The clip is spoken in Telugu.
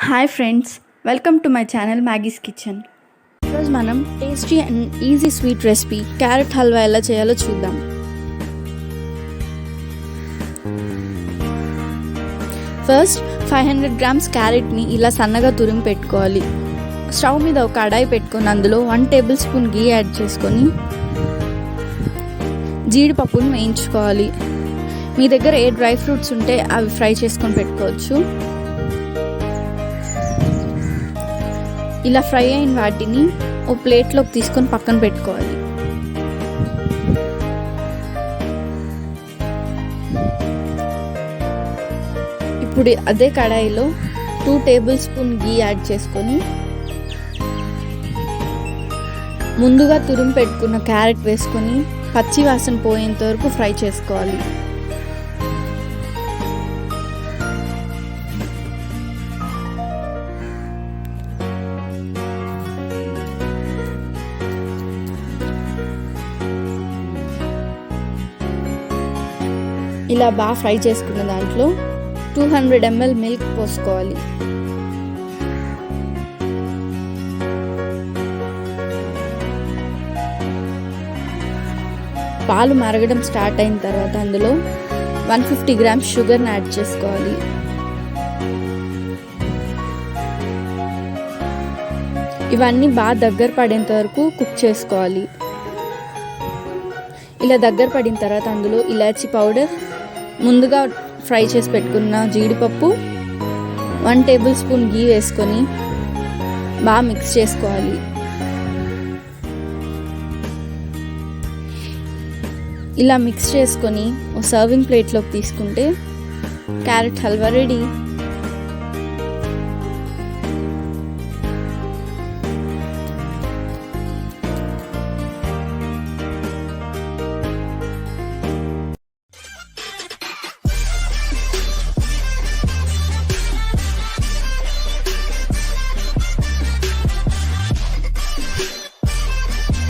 Hi friends, welcome to my channel Maggie's kitchen. ఈరోజు మనం tasty and easy sweet recipe carrot halwa ఎలా చేయాలో చూద్దాం. ఫస్ట్ 500 గ్రామ్స్ క్యారెట్ని ఇలా సన్నగా తురిమి పెట్టుకోవాలి. స్టవ్ మీద ఒక కడాయి పెట్టుకొని అందులో 1 టేబుల్ స్పూన్ గీ యాడ్ చేసుకొని జీడిపప్పును వేయించుకోవాలి. మీ దగ్గర ఏ డ్రై ఫ్రూట్స్ ఉంటే అవి ఫ్రై చేసుకొని పెట్టుకోవచ్చు. ఇలా ఫ్రై అయిన వాటిని ఓ ప్లేట్లోకి తీసుకొని పక్కన పెట్టుకోవాలి. ఇప్పుడు అదే కడాయిలో 2 టేబుల్ స్పూన్ గీ యాడ్ చేసుకొని ముందుగా తురిమి పెట్టుకున్న క్యారెట్ వేసుకొని పచ్చి వాసన పోయేంత వరకు ఫ్రై చేసుకోవాలి. ఇలా బాగా ఫ్రై చేసుకున్న దాంట్లో 200 ml మిల్క్ పోసుకోవాలి. పాలు మరగడం స్టార్ట్ అయిన తర్వాత అందులో 150 గ్రామ్స్ షుగర్ని యాడ్ చేసుకోవాలి. ఇవన్నీ బాగా దగ్గర పడేంత వరకు కుక్ చేసుకోవాలి. ఇలా దగ్గర పడిన తర్వాత అందులో ఇలాచీ పౌడర్, ముందుగా ఫ్రై చేసి పెట్టుకున్న జీడిపప్పు, 1 టేబుల్ స్పూన్ గీ వేసుకొని బాగా మిక్స్ చేసుకోవాలి. ఇలా మిక్స్ చేసుకొని ఓ సర్వింగ్ ప్లేట్లోకి తీసుకుంటే క్యారెట్ హల్వా రెడీ.